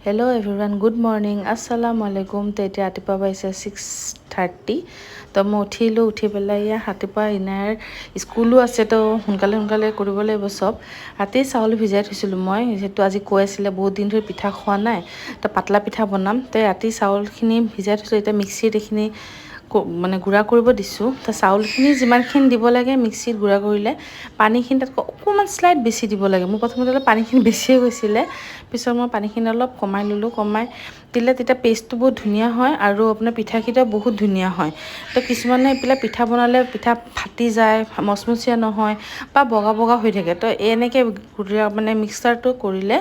Hello everyone, good morning. Assalamu alaikum. তো এতিয়া ৰাতিপুৱা পাইছে 6:30. তো মই উঠি পেলাই ৰাতিপুৱা ইনাৰ স্কুলো আছে তো সোনকালে কৰিব লাগিব চব। ৰাতি চাউল ভিজাই থৈছিলোঁ মই, যিহেতু আজি কৈ আছিলে বহুত দিন ধৰি পিঠা খোৱা নাই, তো পাতলা পিঠা বনাম। তো ৰাতি চাউলখিনি ভিজাই থৈছিলোঁ, এতিয়া মিক্সিত এইখিনি মানে গুড়া কৰিব দিছোঁ। তো চাউলখিনি যিমানখিনি দিব লাগে মিক্সিত গুড়া কৰিলে পানীখিনি তাতকৈ অকণমান স্লাইড বেছি দিব লাগে। মোৰ প্ৰথমতে অলপ পানীখিনি বেছিয়ে গৈছিলে, পিছত মই পানীখিনি অলপ কমাই ল'লোঁ। কমাই দিলে তেতিয়া পেষ্টটো বহুত ধুনীয়া হয় আৰু আপোনাৰ পিঠাকেইটাও বহুত ধুনীয়া হয়। তো কিছুমানে এইবিলাক পিঠা বনালে পিঠা ফাটি যায়, মচমচীয়া নহয় বা বগা হৈ থাকে। তো এনেকৈ মানে মিক্সাৰটো কৰিলে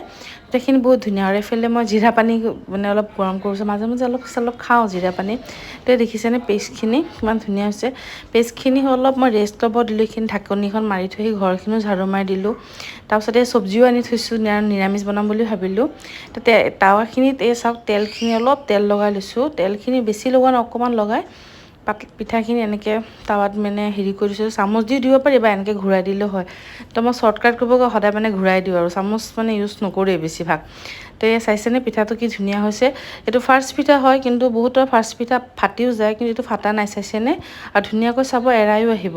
পিঠাখিনি বহুত ধুনীয়া হয়। এইফালে মই জিৰা পানী মানে অলপ গৰম কৰিছোঁ, মাজে অলপ খাওঁ জিৰা পানী। তো দেখিছেনে পেষ্টখিনি কিমান ধুনীয়া হৈছে। পেষ্টখিনি অলপ মই ৰেষ্ট ল'ব দিলোঁ, এইখিনি ঢাকনিখন মাৰি থৈ ঘৰখিনিও ঝাৰু মাৰি দিলোঁ। তাৰপিছত এই চব্জিও আনি থৈছোঁ, নিৰামিষ বনাম বুলি ভাবিলোঁ। তো টাৱাখিনিত এই চাওক তেলখিনি অলপ তেল লগাই লৈছোঁ। তেলখিনি বেছি লগোৱা নাই, অকণমান লগাই পিঠাখিনি এনেকৈ টাৱাত মানে হেৰি কৰি দিছোঁ। চামুচ দি দিব পাৰি বা এনেকৈ ঘূৰাই দিলেও হয়। তো মই শ্বৰ্টকাট কৰিব সদায় মানে ঘূৰাই দিওঁ আৰু চামুচ মানে ইউজ নকৰোঁৱেই বেছিভাগ। তো এই চাইছেনে পিঠাটো কি ধুনীয়া হৈছে। এইটো ফাৰ্ষ্ট পিঠা হয়, কিন্তু বহুতৰ ফাৰ্ষ্ট পিঠা ফাটিও যায়, কিন্তু এইটো ফাটা নাই, চাইছেনে। আৰু ধুনীয়াকৈ চাব এৰাইও আহিব।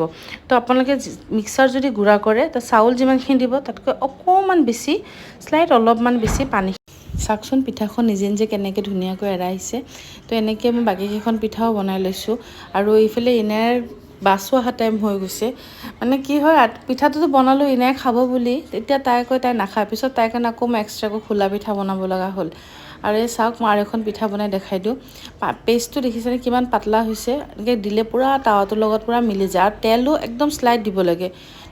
তো আপোনালোকে মিক্সাৰ যদি গুড়া কৰে, তো চাউল যিমানখিনি দিব তাতকৈ অকণমান বেছি স্লাইড অলপমান বেছি পানী। চাওকচোন পিঠাখন নিজে কেনেকৈ ধুনীয়াকৈ এৰাইছে। তো এনেকৈ মই বাকীকেইখন পিঠাও বনাই লৈছোঁ। আৰু এইফালে ইনাৰ বাছো অহা টাইম হৈ গৈছে। মানে কি হয়, পিঠাটোতো বনালোঁ ইনাই খাব বুলি, তেতিয়া তাই নাখায়। পিছত তাইৰ কাৰণে আকৌ মই এক্সট্ৰাকৈ খোলা পিঠা বনাব লগা হ'ল। আৰু এই চাওক মই আৰু এখন পিঠা বনাই দেখাই দিওঁ। পেষ্টটো দেখিছেনে কিমান পাতলা হৈছে। এনেকৈ দিলে পূৰা টাৱাটোৰ লগত পূৰা মিলি যায়। আৰু তেলো একদম স্লাইড দিব লাগে,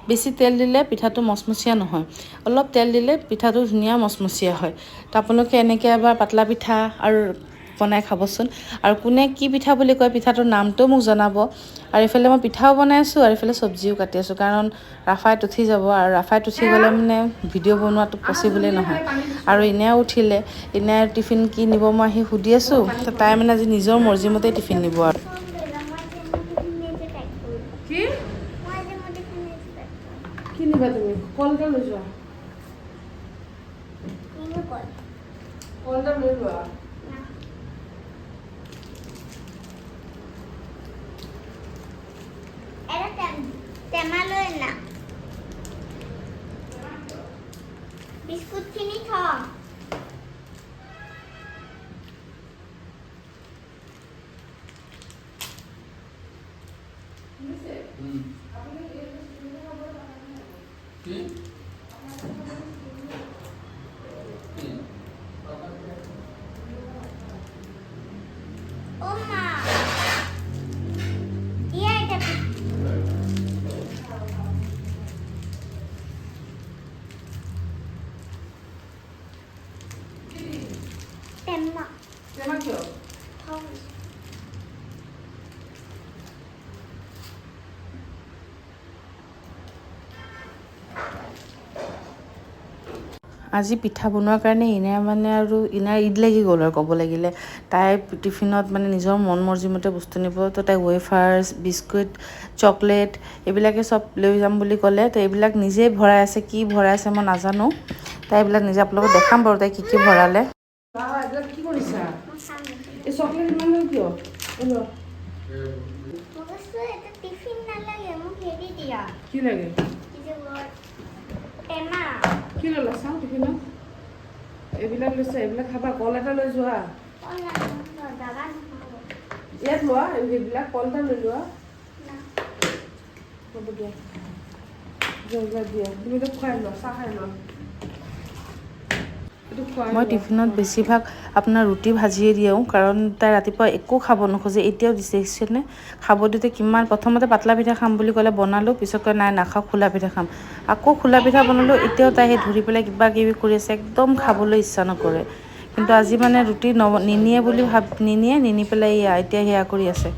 বেছি তেল দিলে পিঠাটো মচমচীয়া নহয়। অলপ তেল দিলে পিঠাটো ধুনীয়া মচমচীয়া হয়। তো আপোনালোকে এনেকৈ এবাৰ পাতলা পিঠা আৰু বনাই খাবচোন। আৰু কোনে কি পিঠা বুলি কয় পিঠাটোৰ নামটোও মোক জনাব। আৰু এইফালে মই পিঠাও বনাই আছোঁ আৰু এইফালে চব্জিও কাটি আছোঁ, কাৰণ ৰাফায়ত উঠি যাব। আৰু ৰাফায়ত উঠি গ'লে মানে ভিডিঅ' বনোৱাটো পচিবলেই নহয়। আৰু ইনেও উঠিলে, ইনেৰ টিফিন কি নিব মই আহি সুধি আছোঁ। তো তাই মানে আজি নিজৰ মৰ্জিমতেই টিফিন নিব আৰু কি নিবা তুমি? কল এটা লৈ যোৱা, কল এটা লৈ লোৱা। বিস্কুট খিনি থ। আজি পিঠা বনোৱাৰ কাৰণে ইনাৰ ঈদ লাগি গ'ল আৰু ক'ব লাগিলে। তাই টিফিনত মানে নিজৰ মন মৰ্জিমতে বস্তু নিব। তো তাই ৱেফাৰ্ছ, বিস্কুট, চকলেট এইবিলাকে চব লৈ যাম বুলি ক'লে। তো এইবিলাক নিজেই ভৰাই আছে, কি ভৰাই আছে মই নাজানো। তাই এইবিলাক নিজে আপোনালোকক দেখাম বাৰু তাই কি ভৰালে। কি কৰিছা? এই চকলেট ইমান লৈ কিয়? কি লাগে? কি ল'লা চাওঁ টিফিনত? এইবিলাক লৈছে, এইবিলাক খাবা। কল এটা লৈ যোৱা, ইয়াত লোৱা। এইবিলাক কল এটা লৈ লোৱা। হ'ব দিয়া, যোৱা দিয়া। তুমিতো খুৱাই লোৱা, চাহ খাই লোৱা। মই টিফিনত বেছিভাগ আপোনাৰ ৰুটি ভাজিয়ে দিওঁ, কাৰণ তাই ৰাতিপুৱা একো খাব নোখোজে। এতিয়াও দিছেনে খাব দিওঁতে কিমান, প্ৰথমতে পাতলা পিঠা খাম বুলি ক'লে বনালোঁ, পিছত কয় নাই নাখাওঁ, খোলা পিঠা খাম। আকৌ খোলা পিঠা বনালোঁ, এতিয়াও তাই সেই ধৰি পেলাই কিবা কিবি কৰি আছে, একদম খাবলৈ ইচ্ছা নকৰে। কিন্তু আজি মানে ৰুটি নিনিয়ে বুলি নিনি পেলাই এতিয়া সেয়া কৰি আছে।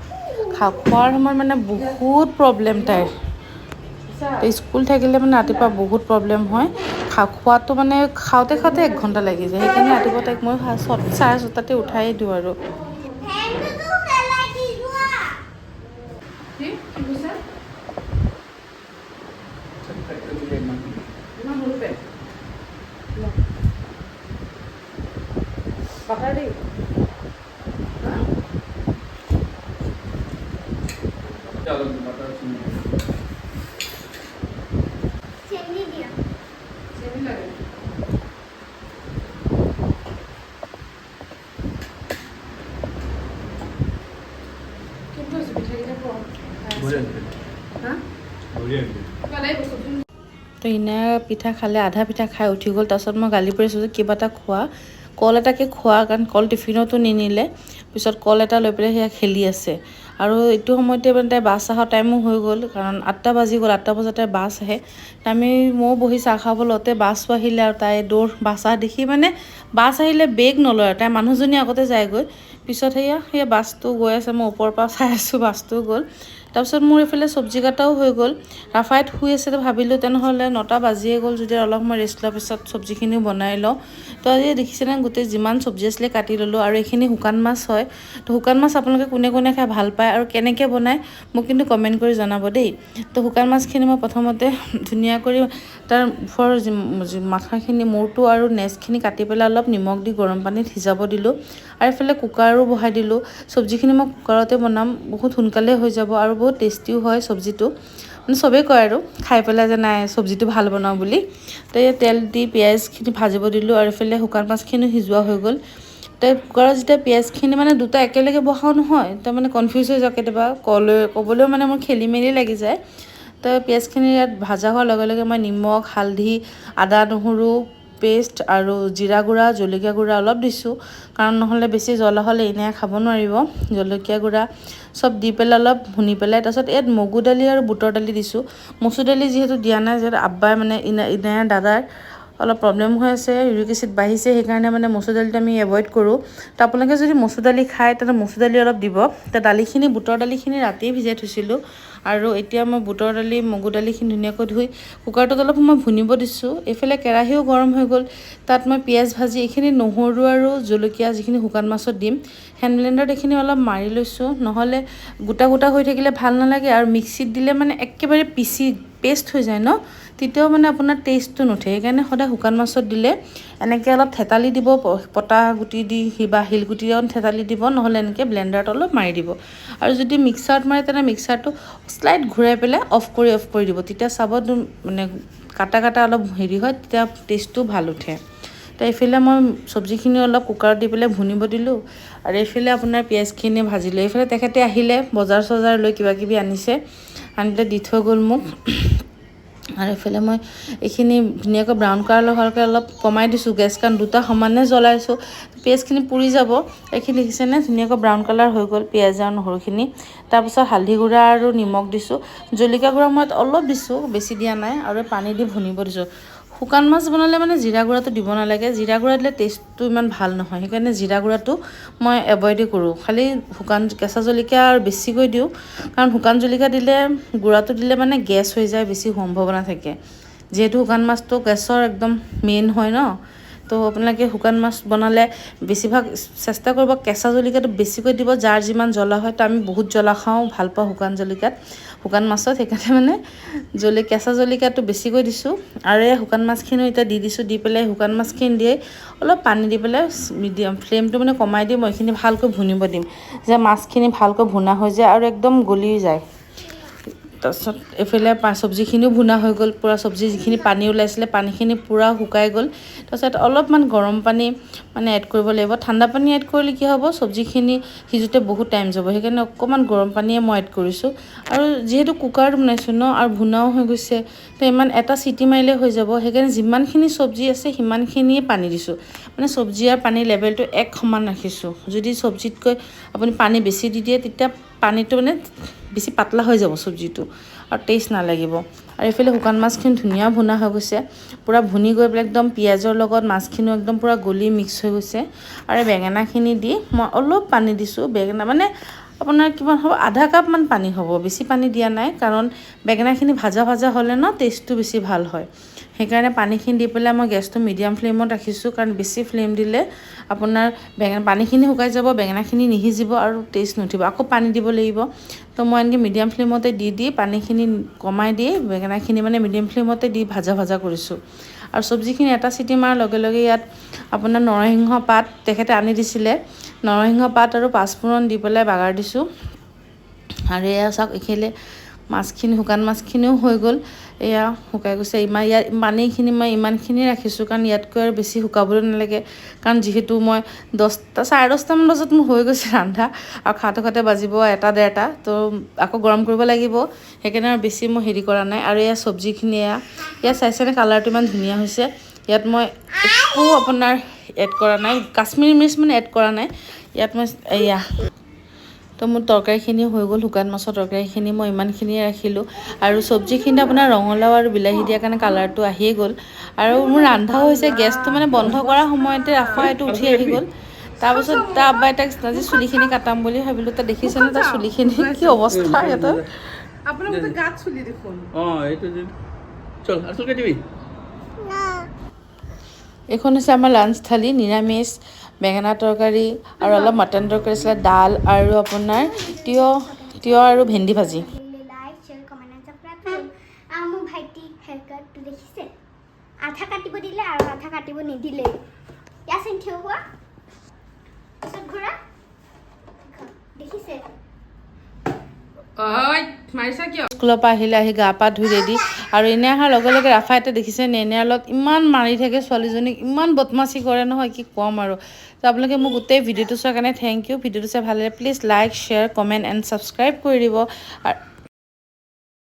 খোৱাৰ সময়ত মানে বহুত প্ৰব্লেম তাইৰ। স্কুল থাকিলে মানে ৰাতিপুৱা বহুত প্ৰব্লেম হয়। খোৱাটো মানে খাওঁতে 1 ঘণ্টা লাগি যায়। সেইকাৰণে ৰাতিপুৱা তাইক মই 6:30 উঠাই দিওঁ আৰু। বাটাৰ দি তো ইনা পিঠা খালে, আধা পিঠা খাই উঠি গ'ল। তাৰপিছত মই গালি পাৰিছোঁ যে কিবা এটা খোৱা, কল এটাকে খোৱা, কাৰণ কল টিফিনতো নিনিলে। পিছত কল এটা লৈ পেলাই সেয়া খেলি আছে। আৰু এইটো সময়তে মানে তাই বাছ অহাৰ টাইমো হৈ গ'ল, কাৰণ 8টা বাজি গ'ল। 8টা বজাত তাই বাছ আহে। ময়ো বহি চাহ খাব লওঁতে বাছো আহিলে, আৰু তাই দৌৰ বাছ অহা দেখি মানে বাছ আহিলে বেগ নলয় আৰু তাই মানুহজনী আগতে যায়গৈ। পিছত সেয়া বাছটো গৈ আছে, মই ওপৰৰ পৰা চাই আছোঁ, বাছটোও গ'ল। তাৰপিছত মোৰ এইফালে চব্জি কাটাও হৈ গ'ল। ৰাফায়ত শুই আছে, তো ভাবিলোঁ তেনেহ'লে 9টা বাজিয়ে গ'ল যদি অলপ মই ৰেষ্ট লোৱাৰ পিছত চব্জিখিনিও বনাই লওঁ। তো আজি দেখিছেনে গোটেই যিমান চব্জি আছিলে কাটি ল'লোঁ। আৰু এইখিনি শুকান মাছ হয়। তো শুকান মাছ আপোনালোকে কোনে কোনে খাই ভাল পায় আৰু কেনেকৈ বনায় মোক কিন্তু কমেণ্ট কৰি জনাব দেই। তো শুকান মাছখিনি মই প্ৰথমতে ধুনীয়া কৰি তাৰ ওপৰৰ মাথাখিনি, মূৰটো আৰু নেজখিনি কাটি পেলাই অলপ নিমখ দি গৰম পানীত সিজাব দিলোঁ। আৰু এইফালে কুকাৰো বহাই দিলোঁ। চব্জিখিনি মই কুকাৰতে বনাম, বহুত সোনকালে হৈ যাব আৰু বহুত টেষ্টিও হয় চব্জিটো। মানে চবেই কয় আৰু খাই পেলাই যে নাই চব্জিটো ভাল বনাওঁ বুলি। তো এই তেল দি পিঁয়াজখিনি ভাজিব দিলোঁ, আৰু এইফালে শুকান মাছখিনিও সিজোৱা হৈ গ'ল। তো কুকাৰত যেতিয়া পিঁয়াজখিনি মানে দুটা একেলগে বহাওঁ নহয়, তাৰ মানে কনফিউজ হৈ যাওঁ কেতিয়াবা, ক'বলৈও মানে মোৰ খেলি মেলি লাগি যায়। তো পিঁয়াজখিনি ইয়াত ভাজা হোৱাৰ লগে লগে মই নিমখ, হালধি, আদা নহৰু পেষ্ট আৰু জিৰা গুড়া, জলকীয়া গুড়া অলপ দিছোঁ, কাৰণ নহ'লে বেছি জ্বলা হ'লে এনে খাব নোৱাৰিব। জলকীয়া গুড়া চব দি পেলাই অলপ ভুনি পেলাই, তাৰপিছত ইয়াত মগু দালি আৰু বুটৰ দালি দিছোঁ। মচুৰ দালি যিহেতু দিয়া নাই, যিহেতু আব্বাই মানে ইনায়াৰ দাদাৰ অলপ প্ৰব্লেম হৈ আছে, ইউৰিক এচিড বাঢ়িছে, সেইকাৰণে মানে মচুৰ দালিটো আমি এভইড কৰোঁ। তো আপোনালোকে যদি মচুৰ দালি খায় তেন্তে মচুৰ দালি অলপ দিব। তো দালিখিনি, বুটৰ দালিখিনি ৰাতিয়ে ভিজাই থৈছিলোঁ, আৰু এতিয়া মই বুটৰ দালি, মগু দালিখিনি ধুনীয়াকৈ ধুই কুকাৰটোত অলপ সময় ভুনিব দিছোঁ। এইফালে কেৰাহীও গৰম হৈ গ'ল, তাত মই পিঁয়াজ ভাজি এইখিনি নহৰু আৰু জলকীয়া যিখিনি শুকান মাছত দিম, হেণ্ড ব্লেণ্ডাৰত এইখিনি অলপ মাৰি লৈছোঁ, নহ'লে গোটা গোটা হৈ থাকিলে ভাল নালাগে, আৰু মিক্সিত দিলে মানে একেবাৰে পিচি পেষ্ট হৈ যায় ন, তেতিয়াও মানে আপোনাৰ টেষ্টটো নুঠে। সেইকাৰণে সদায় শুকান মাছত দিলে এনেকৈ অলপ থেতালি দিব, পটা গুটি দি বা শিলগুটি থেতালি দিব, নহ'লে এনেকৈ ব্লেণ্ডাৰত অলপ মাৰি দিব। আৰু যদি মিক্সাৰত মাৰে তেনে মিক্সাৰটো শ্লাইড ঘূৰাই পেলাই অফ কৰি দিব, তেতিয়া চাব মানে কাটা অলপ হেৰি হয়, তেতিয়া টেষ্টটো ভাল উঠে। তো এইফালে মই চব্জিখিনি অলপ কুকাৰত দি পেলাই ভুনিব দিলোঁ, আৰু এইফালে আপোনাৰ পিঁয়াজখিনি ভাজিলোঁ। এইফালে তেখেতে আহিলে বজাৰ লৈ কিবাকিবি আনিছে, আনিলে দি থৈ গ'ল মোক। আৰু এইফালে মই এইখিনি ধুনীয়াকৈ ব্ৰাউন কালাৰ হোৱালৈকে অলপ কমাই দিছোঁ গেছ, কাৰণ দুটা সমানে জ্বলাইছোঁ, পিঁয়াজখিনি পুৰি যাব। এইখিনি দেখিছেনে ধুনীয়াকৈ ব্ৰাউন কালাৰ হৈ গ'ল পিঁয়াজ আৰু নহৰুখিনি। তাৰপিছত হালধি গুড়া আৰু নিমখ দিছোঁ, জলকীয়া গুড়া মই অলপ দিছোঁ, বেছি দিয়া নাই, আৰু পানী দি ভুনিব দিছোঁ। শুকান মাছ বনালে মানে জিৰা গুড়াটো দিব নালাগে, জিৰা গুড়া দিলে টেষ্টটো ইমান ভাল নহয়, সেইকাৰণে জিৰা গুড়াটো মই এভইডেই কৰোঁ। খালি কেঁচা জলকীয়া আৰু বেছিকৈ দিওঁ, কাৰণ শুকান জলকীয়া দিলে, গুড়াটো দিলে মানে গেছ হৈ যায়, বেছি সম্ভাৱনা থাকে। যিহেতু শুকান মাছটো গেছৰ একদম মেইন হয় ন, তো আপোনালোকে শুকান মাছ বনালে বেছিভাগ চেষ্টা কৰিব কেঁচা জলকীয়াটো বেছিকৈ দিব, যাৰ যিমান জ্বলা হয়। তো আমি বহুত জ্বলা খাওঁ, ভাল পাওঁ শুকান মাছত, সেইকাৰণে মানে কেঁচা জলকীয়াটো বেছিকৈ দিছোঁ। আৰু এই শুকান মাছখিনিও এতিয়া দি দিছোঁ, দি পেলাই শুকান মাছখিনি দিয়ে অলপ পানী দি পেলাই মিডিয়াম ফ্লেমটো মানে কমাই দি মই এইখিনি ভালকৈ ভুনিব দিম, যে মাছখিনি ভালকৈ ভুনা হৈ যায় আৰু একদম গলি যায়। তাৰপিছত এইফালে চব্জিখিনিও ভুনা হৈ গ'ল, পূৰা চব্জি যিখিনি পানী ওলাইছিলে পানীখিনি পূৰা শুকাই গ'ল। তাৰপিছত অলপমান গৰম পানী মানে এড কৰিব লাগিব, ঠাণ্ডা পানী এড কৰিলে কি হ'ব, চব্জিখিনি সিজোতে বহুত টাইম যাব, সেইকাৰণে অকণমান গৰম পানীয়ে মই এড কৰিছোঁ। আৰু যিহেতু কুকাৰত বনাইছোঁ ন, আৰু ভুনাও হৈ গৈছে, তো ইমান এটা চিটি মাৰিলে হৈ যাব, সেইকাৰণে যিমানখিনি চব্জি আছে সিমানখিনিয়ে পানী দিছোঁ, মানে চব্জি আৰু পানীৰ লেভেলটো এক সমান ৰাখিছোঁ। যদি চব্জিতকৈ আপুনি পানী বেছি দি দিয়ে, তেতিয়া পানীটো মানে বেছি পাতলা হৈ যাব চব্জিটো, আৰু টেষ্ট নালাগিব। আৰু এইফালে শুকান মাছখিনি ধুনীয়া ভুনা হৈ গৈছে, পূৰা ভুনি গৈ পেলাই একদম পিঁয়াজৰ লগত মাছখিনিও একদম পূৰা গলি মিক্স হৈ গৈছে। আৰু বেঙেনাখিনি দি মই অলপ পানী দিছোঁ, বেঙেনা মানে আপোনাৰ কিমান হ'ব, আধা কাপমান পানী হ'ব, বেছি পানী দিয়া নাই, কাৰণ বেঙেনাখিনি ভাজা হ'লে ন টেষ্টটো বেছি ভাল হয়। সেইকাৰণে পানীখিনি দি পেলাই মই গেছটো মিডিয়াম ফ্লেমত ৰাখিছোঁ, কাৰণ বেছি ফ্লেম দিলে আপোনাৰ পানীখিনি শুকাই যাব, বেঙেনাখিনি নিসিজিব আৰু টেষ্ট নুঠিব, আকৌ পানী দিব লাগিব। তো মই এনেকৈ মিডিয়াম ফ্লেমতে দি পানীখিনি কমাই দি বেঙেনাখিনি মানে মিডিয়াম ফ্লেমতে দি ভাজা কৰিছোঁ। আৰু চব্জিখিনি এটা চিটি মাৰাৰ লগে লগে ইয়াত আপোনাৰ নৰসিংহ পাত তেখেতে আনি দিছিলে, নৰসিংহ পাত আৰু পাঁচফোৰণ দি পেলাই বাগাৰ দিছোঁ। আৰু এয়া চাওক এইখিনিলে মাছখিনি, শুকান মাছখিনিও হৈ গ'ল, এয়া শুকাই গৈছে। ইয়াত পানীখিনি মই ইমানখিনি ৰাখিছোঁ কাৰণ ইয়াতকৈ আৰু বেছি শুকাবলৈ নালাগে, কাৰণ যিহেতু মই 10টা 10:30মান বজাত মোৰ হৈ গৈছে ৰন্ধা, আৰু খাওঁতে খাওঁতে বাজিব 1টা 1:30, তো আকৌ গৰম কৰিব লাগিব, সেইকাৰণে আৰু বেছি মই হেৰি কৰা নাই। আৰু এয়া চব্জিখিনি ইয়াত চাইছেনে কালাৰটো ইমান ধুনীয়া হৈছে। ইয়াত মই একো আপোনাৰ এড কৰা নাই, কাশ্মীৰী মিৰ্চ মানে এড কৰা নাই ইয়াত মই। তো মোৰ তৰকাৰীখিনি হৈ গ'ল, শুকান মাছৰ তৰকাৰীখিনি মই ইমানখিনিয়ে ৰাখিলোঁ। আৰু চব্জিখিনি আপোনাৰ ৰঙালাও আৰু বিলাহী দিয়াৰ কাৰণে কালাৰটো আহিয়ে গ'ল। আৰু মোৰ ৰন্ধাও হৈছে, গেছটো মানে বন্ধ কৰাৰ সময়তে ৰাফায়তো উঠি আহি গ'ল। তাৰপিছত তাৰ আব্বাই তাক আজি চুলিখিনি কাটাম বুলি ভাবিলোঁ, তাত দেখিছেনে তাৰ চুলিখিনি কি অৱস্থা সিহঁতৰ। এইখন হৈছে আমাৰ লাঞ্চ থালি, নিৰামিষ, বেঙেনা তৰকাৰী আৰু অলপ মটন তৰকাৰী আছিলে, ডাল আৰু আপোনাৰ তিয়হ আৰু ভেন্দি ভাজি। মোৰ ভাইটি হেয়াৰকাটটো দেখিছে, আধা কাটিব দিলে আৰু আধা কাটিব নিদিলে। ইয়াচোন থিয় হোৱা, পিছত ঘূৰা, দেখিছে। স্কুলৰ পৰা আহি গা পা ধুই ৰেডি, আৰু এনে অহাৰ লগে লগে ৰাফায়তে দেখিছে নেনেৰ লগত ইমান মাৰি থাকে, ছোৱালীজনীক ইমান বদমাচি কৰে নহয়, কি ক'ম আৰু। তো আপোনালোকে মোক গোটেই ভিডিঅ'টো চোৱাৰ কাৰণে থেংক ইউ। ভিডিঅ'টো চাই ভাল লাগে please like, share, comment and subscribe কৰি দিব।